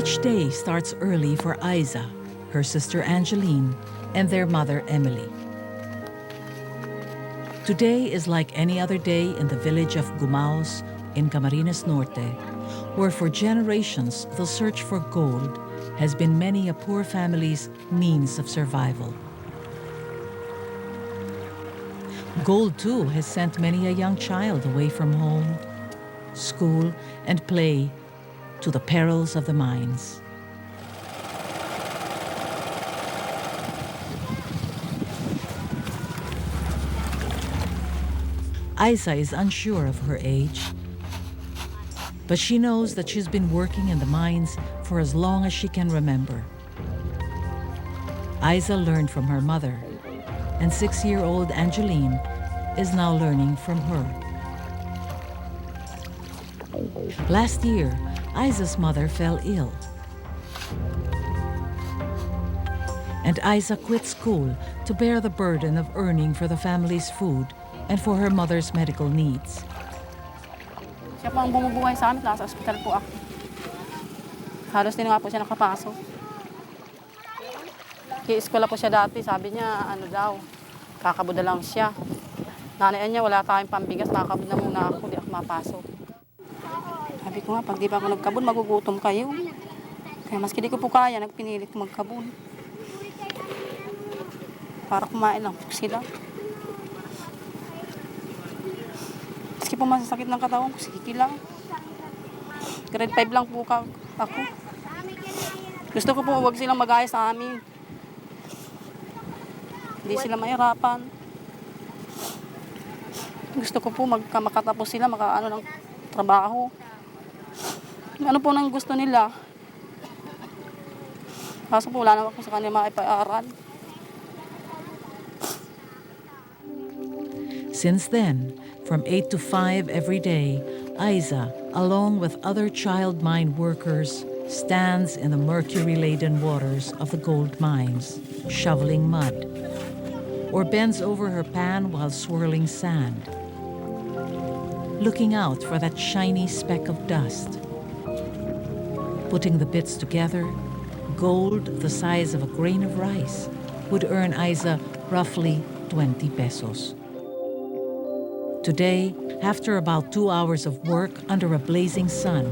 Each day starts early for Isa, her sister Angeline, and their mother Emily. Today is like any other day in the village of Gumaos in Camarines Norte, where for generations the search for gold has been many a poor family's means of survival. Gold, too, has sent many a young child away from home, school, and play to the perils of the mines. Isa is unsure of her age, but she knows that she's been working in the mines for as long as she can remember. Isa learned from her mother, and 6-year-old Angeline is now learning from her. Last year, Isa's mother fell ill, and Isa quit school to bear the burden of earning for the family's food and for her mother's medical needs. Siya po ang bumubuhay sa amin, nasa ospital po ako. Halos din nga po siya nakapasok. Ki-eskwela po siya dati, sabi niya, ano daw, kakabuda lang siya. Nanay niya, wala tayong pambigas, makakabud na muna ako, di ako mapasok. Sabi ko nga, pag di pa ako nagkabun, magugutom kayo. Kaya maski di ko po kaya, nagpinilit ko magkabun. Para kumain lang po sila. Maski po masasakit ng katawan ko, sige lang. Grade 5 lang po ako. Gusto ko po huwag silang mag-ayos sa amin. Hindi sila mahirapan. Gusto ko po makatapos sila, makaano ng trabaho. Ano po nang gusto nila. Kaso po wala naman po sa kanila maipaaral. Since then, from 8 to 5 every day, Isa, along with other child mine workers, stands in the mercury-laden waters of the gold mines, shoveling mud, or bends over her pan while swirling sand, looking out for that shiny speck of dust. Putting the bits together, gold the size of a grain of rice would earn Isa roughly 20 pesos. Today, after about 2 hours of work under a blazing sun,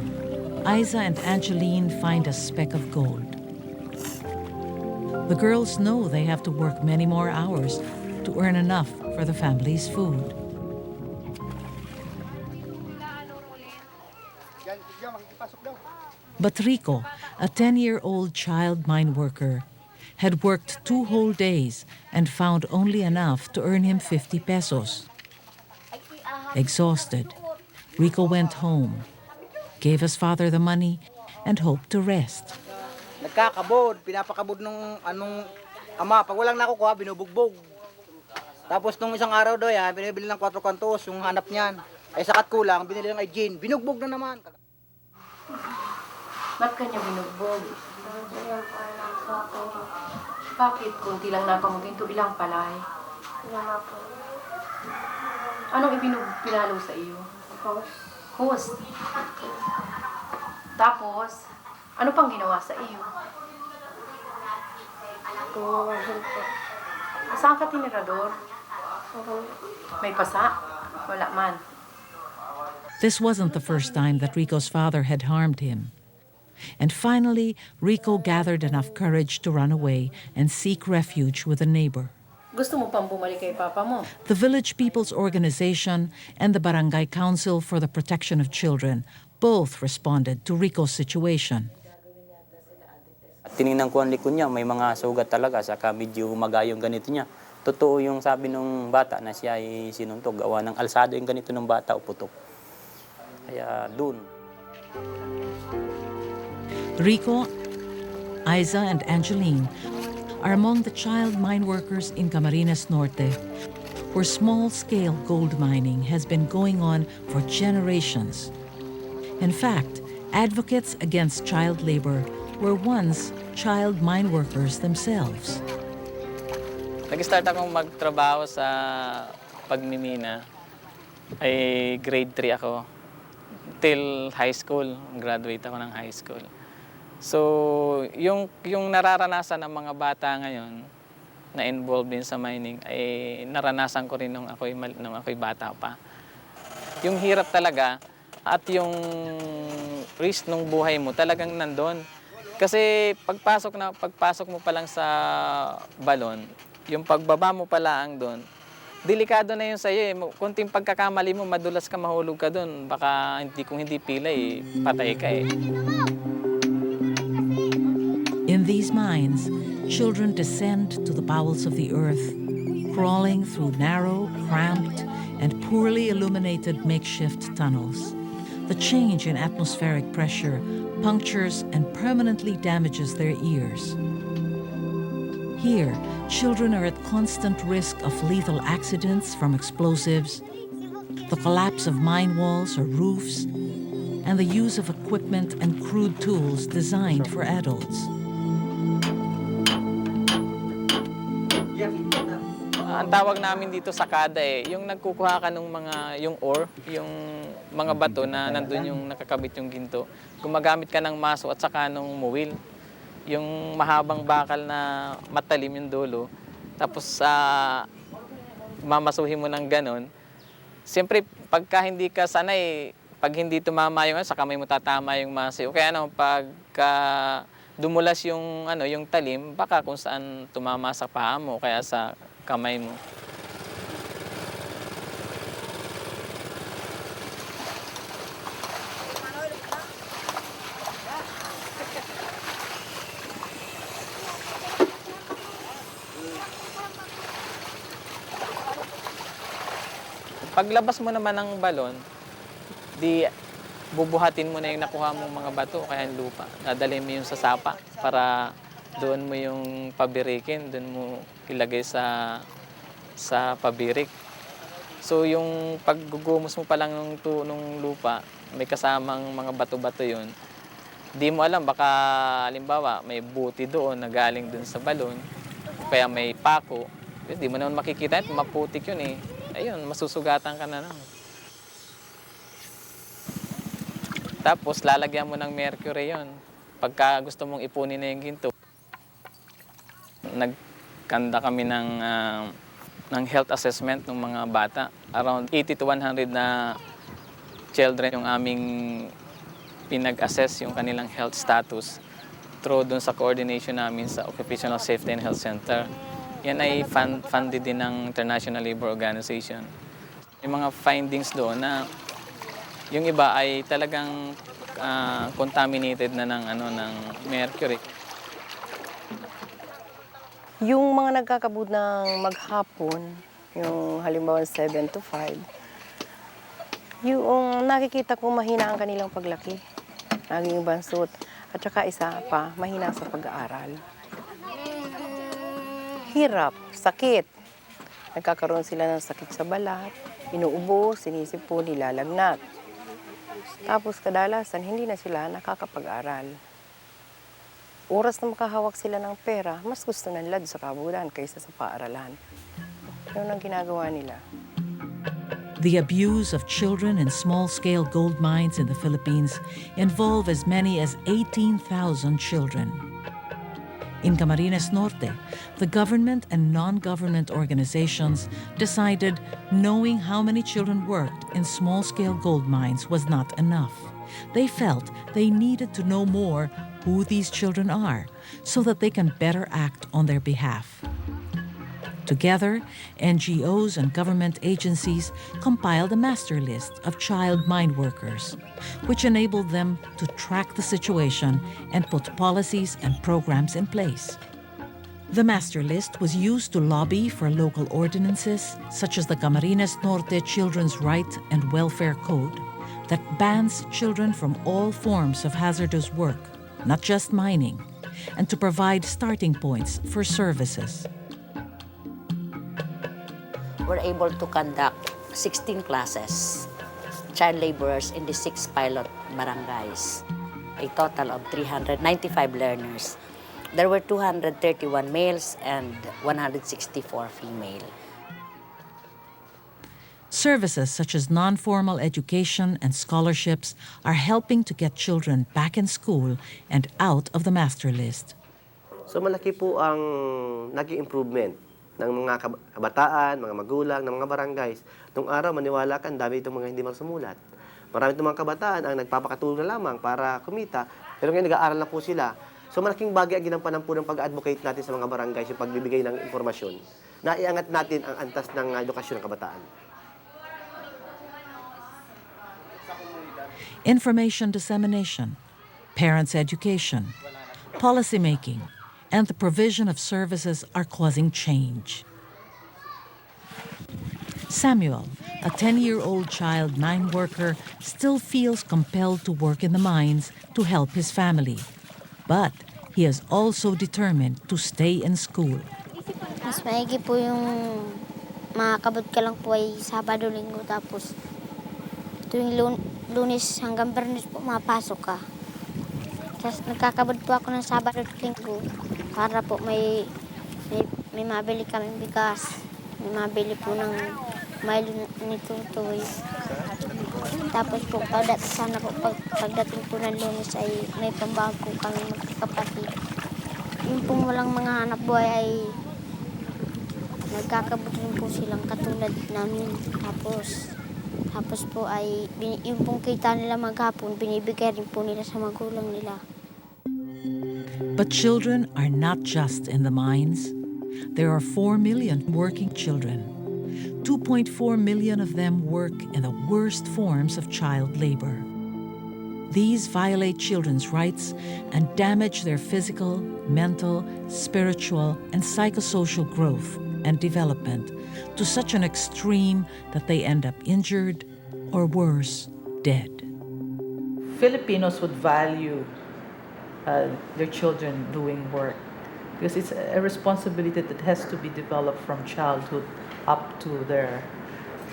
Isa and Angeline find a speck of gold. The girls know they have to work many more hours to earn enough for the family's food. But Rico, a 10-year-old child mine worker, had worked 2 whole days and found only enough to earn him 50 pesos. Exhausted, Rico went home, gave his father the money, and hoped to rest. Nagkakabod, pinapakabod nung ama. Pag walang nakukuha, binubugbog. Tapos nung isang araw daw yan, binibili ng 4 kantos, yung hanap niyan. Ay sakat kulang, binili ng gin, binugbog na naman. Ba't kanya binugbog? Bakit? Kunti lang napamugin to ilang palay. Anong pinalo sa iyo? Host. Tapos, ano pang ginawa sa iyo? Saan ka tinirador? May pasa? Wala man. This wasn't the first time that Rico's father had harmed him. And finally, Rico gathered enough courage to run away and seek refuge with a neighbor. Gusto mo pang bumalik kay papa mo? The Village People's Organization and the Barangay Council for the Protection of Children both responded to Rico's situation. At tinignan ko ang likod niya, may mga sugat talaga, saka medyo magayong ganito niya. Totoo yung sabi ng bata na siya ay sinuntog, gawa ng alsado yung ganito ng bata o putok. Kaya dun. Rico, Isa, and Angeline are among the child mine workers in Camarines Norte, where small-scale gold mining has been going on for generations. In fact, advocates against child labor were once child mine workers themselves. Nag-start akong magtrabaho sa pagmimina. Ay grade 3 ako. Till high school. Graduate ako ng high school. So, yung nararanasan ng mga bata ngayon na involved din sa mining ay naranasan ko rin nung ako'y bata pa. Yung hirap talaga at yung risk ng buhay mo talagang nandun. Kasi pagpasok mo pa lang sa balon, yung pagbaba mo pa lang doon, delikado na yun sa'yo eh. Kunting pagkakamali mo, madulas ka, mahulog ka doon. Baka kung hindi pilay, patay ka eh. In these mines, children descend to the bowels of the earth, crawling through narrow, cramped, and poorly illuminated makeshift tunnels. The change in atmospheric pressure punctures and permanently damages their ears. Here, children are at constant risk of lethal accidents from explosives, the collapse of mine walls or roofs, and the use of equipment and crude tools designed for adults. Ang tawag namin dito sakada eh, yung nagkukuha ka ng yung ore, yung mga bato na nandun yung nakakabit yung ginto. Gumagamit ka ng maso at saka ng muwil. Yung mahabang bakal na matalim yung dulo. Tapos mamasuhin mo ng ganon. Siyempre, pagka hindi ka sanay, pag hindi tumama yung sa kamay mo tatama yung maso. O kaya pagka dumulas yung talim, baka kung saan tumama sa paa mo, kaya sa kamay mo. Paglabas mo naman ng balon, di bubuhatin mo na yung nakuha mong mga bato, kaya yung lupa. Dadalhin mo yung sa sapa para doon mo yung pabirikin, doon mo ilagay sa pabirik. So yung paggugumos mo pa lang ng lupa, may kasamang mga bato-bato yun. Di mo alam, baka halimbawa may buti doon na galing doon sa balon, kaya may pako. Di mo naman makikita, maputik yun eh. Ayun, masusugatan ka na lang. Tapos lalagyan mo ng mercury yon. Pagka gusto mong ipunin na yung ginto. Nagkanda kami ng health assessment ng mga bata. Around 80 to 100 na children yung aming pinag-assess yung kanilang health status through dun sa coordination namin sa Occupational Safety and Health Center. Yan ay funded din ng International Labour Organization. Yung mga findings doon na yung iba ay talagang contaminated na ng mercury. Yung mga nagkakabud ng maghapon, yung halimbawa 7 to 5, yung nakikita ko mahina ang kanilang paglaki, naging bansot, at saka isa pa, mahina sa pag-aaral. Hirap, sakit. Nagkakaroon sila ng sakit sa balat, inuubo, sinisipo, nilalagnat. Tapos kadalasan, hindi na sila nakakapag-aral. Oras na makahawak sila ng pera, mas gusto nila sa kabudan kaysa sa paaralan. Yun ang ginagawa nila. The abuse of children in small-scale gold mines in the Philippines involve as many as 18,000 children. In Camarines Norte, the government and non-government organizations decided knowing how many children worked in small-scale gold mines was not enough. They felt they needed to know more who these children are so that they can better act on their behalf. Together, NGOs and government agencies compiled a master list of child mine workers, which enabled them to track the situation and put policies and programs in place. The master list was used to lobby for local ordinances, such as the Camarines Norte Children's Right and Welfare Code, that bans children from all forms of hazardous work, not just mining, and to provide starting points for services. We're able to conduct 16 classes, child laborers in the 6 pilot barangays, a total of 395 learners. There were 231 males and 164 female. Services such as non-formal education and scholarships are helping to get children back in school and out of the master list. So malaki po ang naging improvement ng mga kabataan, mga magulang, ng mga barangays. Nung araw, maniwala ka, dami itong mga hindi magsumulat. Marami itong mga kabataan ang nagpapakatulong na lamang para kumita, pero ngayon nag-aaral na po sila. So malaking bagay ang ginampanan po ng pag-advocate natin sa mga barangays, yung pagbibigay ng impormasyon, na iangat natin ang antas ng edukasyon ng kabataan. Information dissemination, parents' education, policymaking, and the provision of services are causing change. Samuel, a 10-year-old child mine worker, still feels compelled to work in the mines to help his family. But he is also determined to stay in school. Mas maigi po yung makakabot ka lang po ay Sabado, Linggo, tapos tuwing Lunes hanggang Biyernes po mapasok ka. Tapos nagkakabot po ako ng Sabado at Linggo para po may mabili kaming bigas. May mabili po ng Milo ni Tutoy. Tapos po sana po pagdating po ng Lunes ay may pambago po kami magkakapatid. Yung pong walang mga hanap buhay ay nagkakabot rin po silang katulad namin. Tapos po ay yung pong kita nila maghapon, binibigay rin po nila sa magulang nila. But children are not just in the mines. There are 4 million working children. 2.4 million of them work in the worst forms of child labor. These violate children's rights and damage their physical, mental, spiritual, and psychosocial growth and development to such an extreme that they end up injured or worse, dead. Filipinos would value their children doing work because it's a responsibility that has to be developed from childhood up to their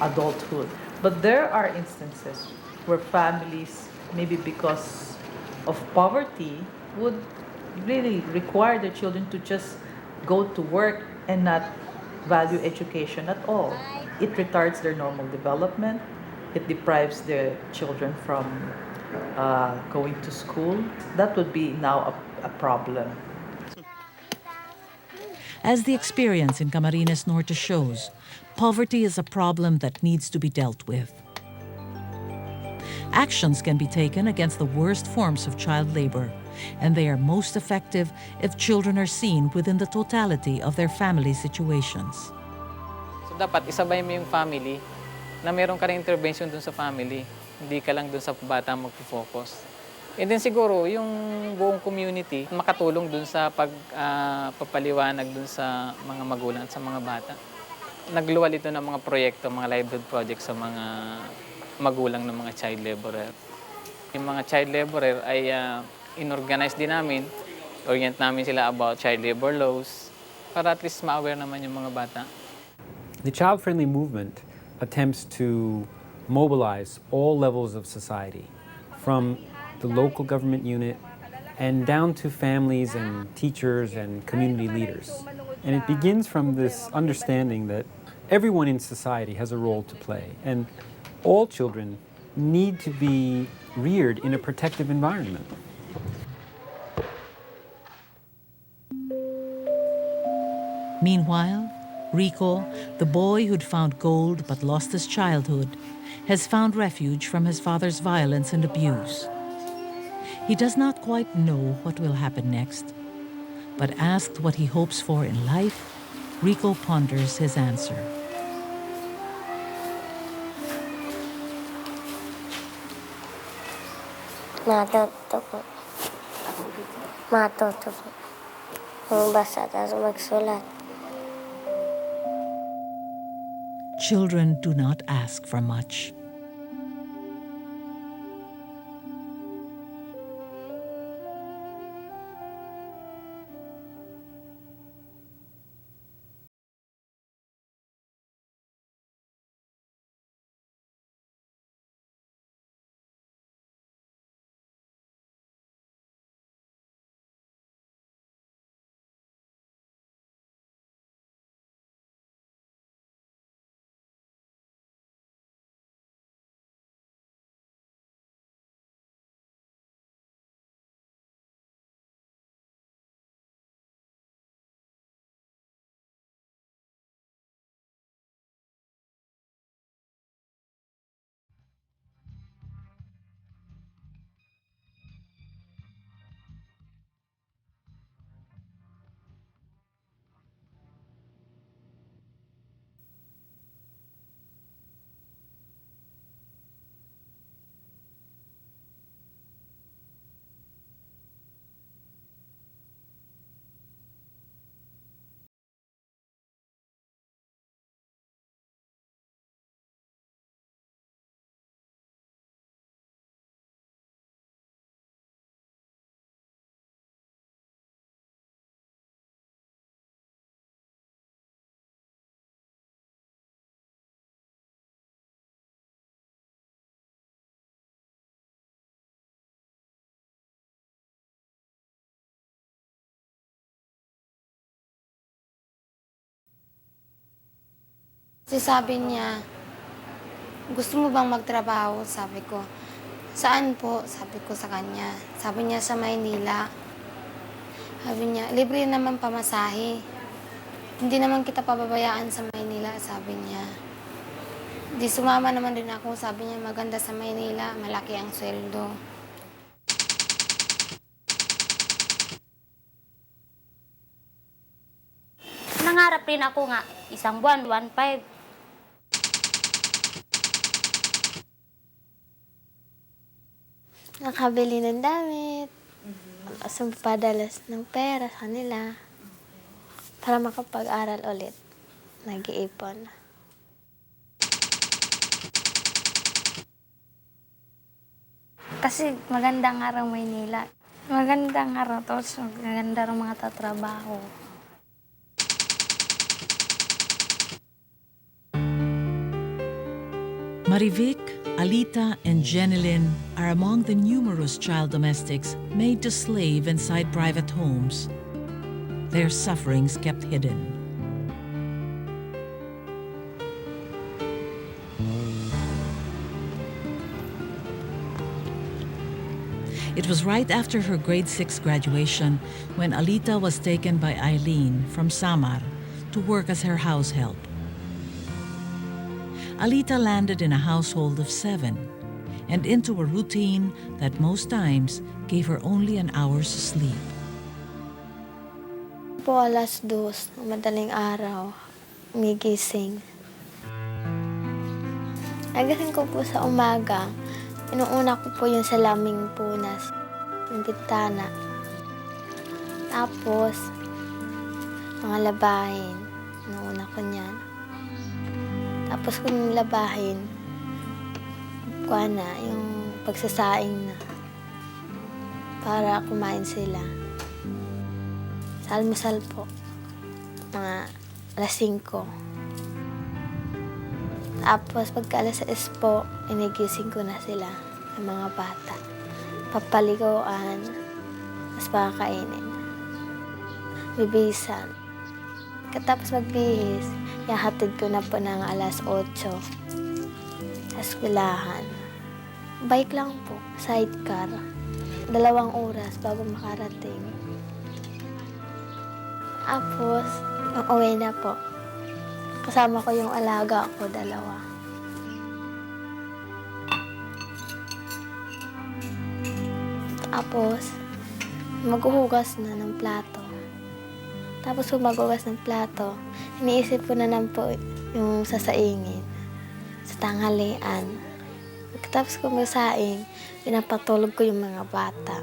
adulthood. But there are instances where families, maybe because of poverty, would really require their children to just go to work and not value education at all. It retards their normal development. It deprives their children from going to school. That would be now a problem. As the experience in Camarines Norte shows, poverty is a problem that needs to be dealt with. Actions can be taken against the worst forms of child labor, and they are most effective if children are seen within the totality of their family situations. So dapat isabay mo yung family na meron ka rin intervention dun sa family. Hindi ka lang dun sa bata magpo-focus. And then siguro yung buong community makatulong dun sa pagpapaliwanag dun sa mga magulang at sa mga bata. Nagluwal ito ng mga proyekto, mga livelihood projects sa mga magulang ng mga child laborer. Yung mga child laborer ay inorganize din namin, orient namin sila about child labor laws para at least ma-aware naman yung mga bata. The child-friendly movement attempts to mobilize all levels of society, from the local government unit and down to families and teachers and community leaders. And it begins from this understanding that everyone in society has a role to play, and all children need to be reared in a protective environment. Meanwhile, Rico, the boy who'd found gold but lost his childhood, has found refuge from his father's violence and abuse. He does not quite know what will happen next, but asked what he hopes for in life, Rico ponders his answer. Matuto po. Matuto po. Magbasa at magsulat. Children do not ask for much. Kasi sabi niya, gusto mo bang magtrabaho? Sabi ko, saan po? Sabi ko sa kanya. Sabi niya sa Maynila. Sabi niya, libre naman pamasahe. Hindi naman kita pababayaan sa Maynila, sabi niya. Di sumama naman din ako, sabi niya, maganda sa Maynila, malaki ang sweldo. Nangarap rin ako nga, isang buwan, 1.5. Nakabili ng damit, padalas ng pera sa kanila para makapag-aral ulit. Nag-iipon. Kasi magandang araw Maynila. Magandang araw to, so maganda rin mga tatrabaho. Marivic, Alita, and Jenilyn are among the numerous child domestics made to slave inside private homes. Their sufferings kept hidden. It was right after her grade 6 graduation when Alita was taken by Eileen from Samar to work as her house help. Alita landed in a household of 7 and into a routine that most times gave her only an hour's sleep. Po alas 2, madaling araw, umigising. Nagising ko po sa umaga. Inuuna ko po yung salaming punas ng bintana. Tapos, mga labahin. Inuuna ko niyan. Tapos kung labahin, kuha na yung pagsasaing na para kumain sila. Sa almusal po, mga alas 5. Tapos pagka alas 6 po, inigising ko na sila, ng mga bata. Papaligoan, mas pakakainin. Bibisan. Katapos magbihis, yahatid ko na po ng alas 8 sa eskwelahan. Bike lang po, sidecar. 2 oras bago makarating. Tapos, uwi na po. Kasama ko yung alaga ko, 2. Tapos, maghuhugas na ng plato. Tapos kung maghugas ng plato, iniisip ko na lang po yung sasaingin sa tanghalian. Tapos kung magsaing, pinapatulog ko yung mga bata.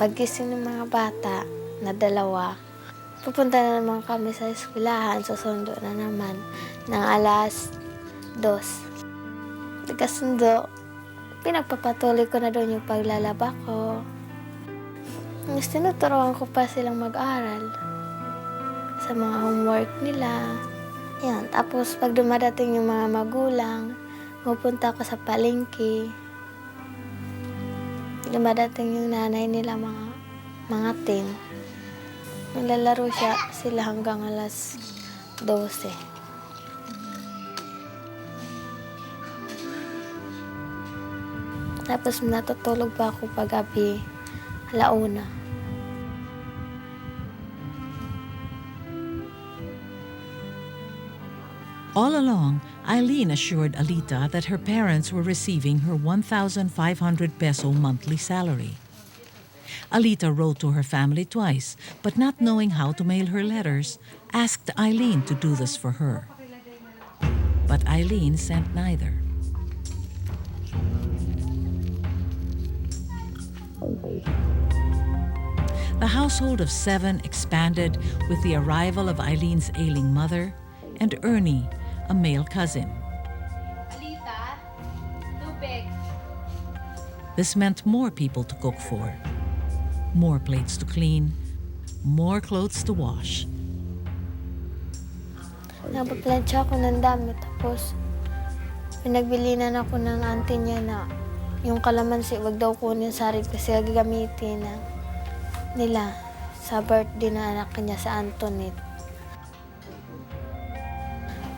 Paggising ng mga bata na 2, pupunta na naman kami sa eskwelahan, susundo na naman ng alas 2. Pagkasundo, pinagpapatuloy ko na doon yung paglalaba ko. Mas tinuturuan ko pa silang mag-aral sa mga homework nila. Yan. Tapos pag dumadating yung mga magulang, pupunta ako sa palengke. Dumadating yung nanay nila, mga teen. Naglalaro sila hanggang alas 12. Tapos natutulog pa ako paggabi, 1:00. All along, Eileen assured Alita that her parents were receiving her 1,500 peso monthly salary. Alita wrote to her family twice, but not knowing how to mail her letters, asked Eileen to do this for her. But Eileen sent neither. The household of 7 expanded with the arrival of Eileen's ailing mother and Ernie, a male cousin. Alita, tubig. This meant more people to cook for, more plates to clean, more clothes to wash. Napaplansya ako ng damit, tapos pinagbilinan ako ng auntie niya na yung kalamansi, wag daw kunin sa rin kasi gagamitin nila sa birthday na anak niya sa Antoinette.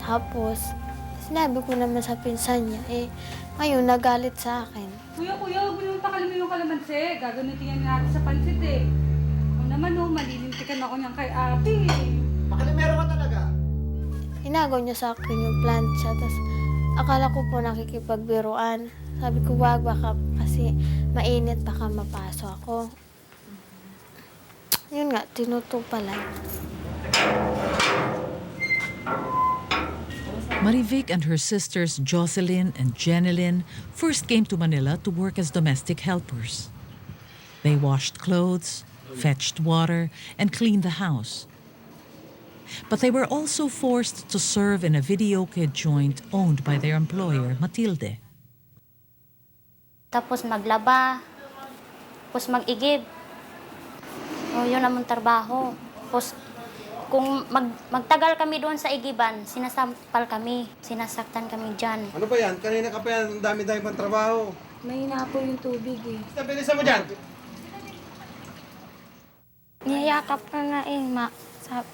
Tapos, Sinabi ko naman sa pinsan niya, ngayon nagalit sa akin. Kuya, huwag mo yung pakalim yung kalamansi. Gagamitin yan natin sa pansit eh. Ako naman malilintikan ako niyan kay ate. Makalimero ka talaga. Inagaw niya sa akin yung plancha, tapos akala ko po nakikipagbiruan. Sabi ko, wag, baka kasi mainit, baka mapaso ako. Yun nga, tinutupalan. Marivic and her sisters Jocelyn and Jenilyn first came to Manila to work as domestic helpers. They washed clothes, fetched water, and cleaned the house. But they were also forced to serve in a videoke joint owned by their employer, Matilde. Tapos maglaba, tapos mag-igib. Yun ang trabaho. Tapos kung magtagal kami doon sa igiban, sinasampal kami, sinasaktan kami dyan. Ano ba yan? Kanina ka pa yan, ang dami-dami pang trabaho. May po yung tubig eh. Bilisan mo dyan! Niyayakap ka nga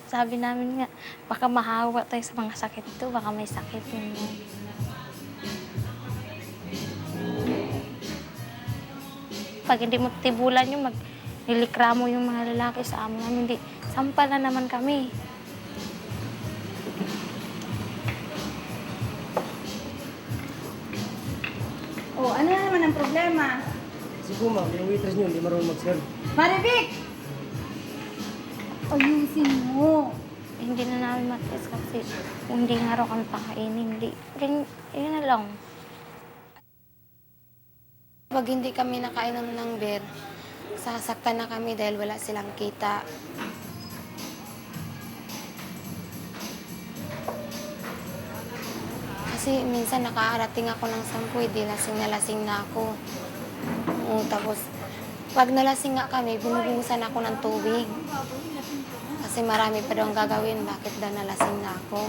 sabi namin nga, baka mahawa tayo sa mga sakit ito, baka may sakit yun. Pag hindi mo tibulan yung nilikramo yung mga lalaki sa amin namin, hindi, sampal na naman kami. Ano na naman ang problema? Siguro ma'am, yung waitress niyo hindi marunong mag-serve. Marivic! Ayusin mo. Hindi na namin matis kasi hindi nga raw kami pakainin. Yun na lang. Pag hindi kami nakainom ng beer, sasaktan na kami dahil wala silang kita. Kasi minsan nakaarating ako ng 10, di lasing na ako. Tapos, pag nalasing nga kami, binubuhusan ako ng tubig. Kasi marami pa daw ang gagawin, bakit daw nalasing na ako.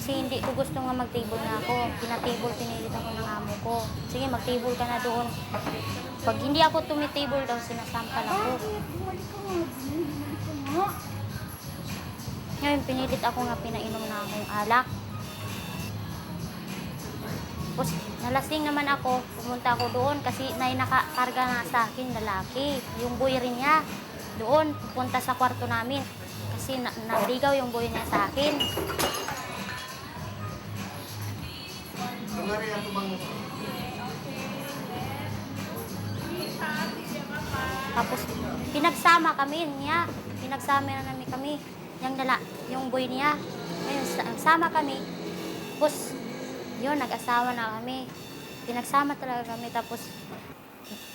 Kasi hindi ko gusto nga mag-table na ako. Pinatable, pinilit ako ng amo ko. Sige, mag-table ka na doon. Pag hindi ako tumitable daw, sinasampal ako. Ngayon, pinilit ako nga, pinainom na akong alak. Tapos, nalasing naman ako, pumunta ako doon kasi nakakarga na sa akin, lalaki. Yung boy rin niya, doon, pupunta sa kwarto namin. Kasi naligaw yung boy niya sa akin. Tapos, pinagsama kami niya. Pinagsama na namin kami. Yung boy niya. Ngayon, sama kami. Tapos, yun, nag-asawa na kami. Pinagsama talaga kami. Tapos,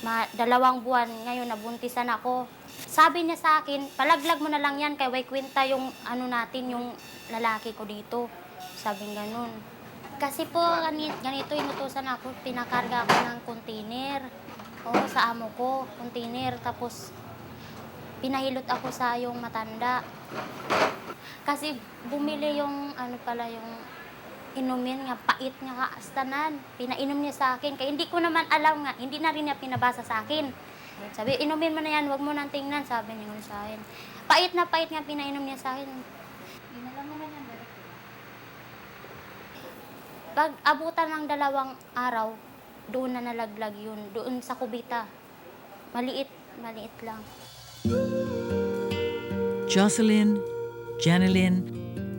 2 buwan, ngayon, nabuntisan ako. Sabi niya sa akin, palaglag mo na lang yan kay way kwenta yung natin, yung lalaki ko dito. Sabing ganun. Kasi po, ganito inutusan ako, pinakarga ako ng container. Oo, sa amo ko, container. Tapos, pinahilot ako sa yung matanda. Kasi bumili yung, yung inumin nga, pait nga kaastanan. Pinainom niya sa akin. Kaya hindi ko naman alam nga, hindi na rin niya pinabasa sa akin. Sabi, inumin mo na yan, huwag mo nang tingnan, sabi niya sa akin. Pait na pait nga pinainom niya sa akin. Inalam mo na yan, pag abutan ng 2 araw, doon na nalaglag yun. Doon sa kubita. Maliit lang. Jocelyn, Janilyn,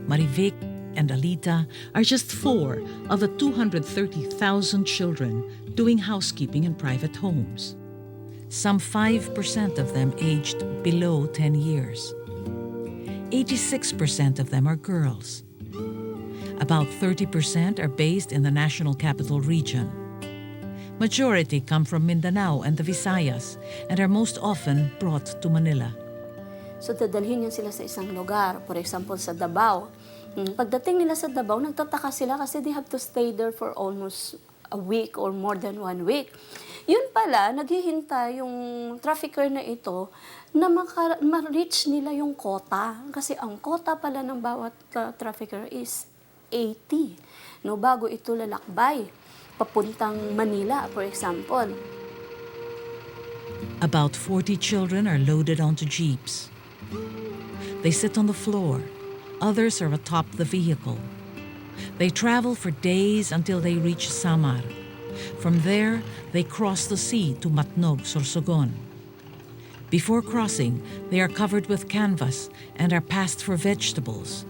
Marivic, and Alita are just 4 of the 230,000 children doing housekeeping in private homes. Some 5% of them aged below 10 years. 86% of them are girls. About 30% are based in the National Capital Region. Majority come from Mindanao and the Visayas and are most often brought to Manila. So dadalhin niya sila sa isang lugar, for example sa Davao. Pagdating nila sa Davao, nagtataka sila kasi they have to stay there for almost a week or more than 1 week. Yun pala, naghihintay yung trafficker na ito na ma-reach nila yung quota. Kasi ang quota pala ng bawat trafficker is 80. No, bago ito lalakbay, papuntang Manila, for example. About 40 children are loaded onto jeeps. They sit on the floor. Others are atop the vehicle. They travel for days until they reach Samar. From there, they cross the sea to Matnog, Sorsogon. Before crossing, they are covered with canvas and are passed for vegetables.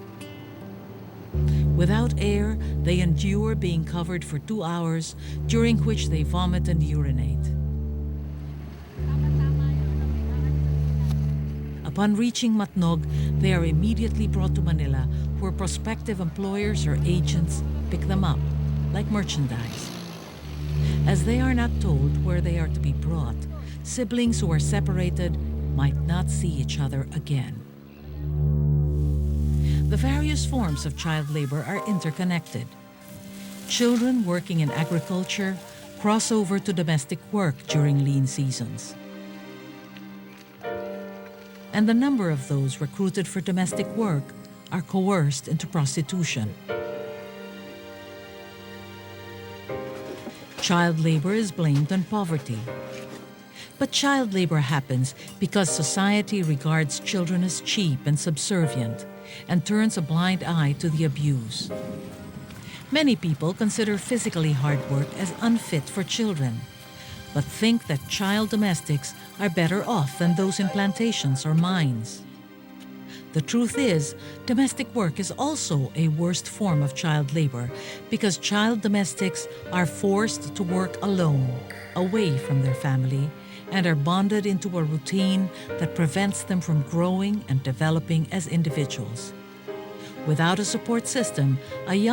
Without air, they endure being covered for 2 hours, during which they vomit and urinate. Upon reaching Matnog, they are immediately brought to Manila, where prospective employers or agents pick them up, like merchandise. As they are not told where they are to be brought, siblings who are separated might not see each other again. The various forms of child labor are interconnected. Children working in agriculture cross over to domestic work during lean seasons. And the number of those recruited for domestic work are coerced into prostitution. Child labor is blamed on poverty. But child labor happens because society regards children as cheap and subservient and turns a blind eye to the abuse. Many people consider physically hard work as unfit for children, but think that child domestics are better off than those in plantations or mines. The truth is, domestic work is also a worst form of child labor because child domestics are forced to work alone, away from their family, and are bonded into a routine that prevents them from growing and developing as individuals. Without a support system, a young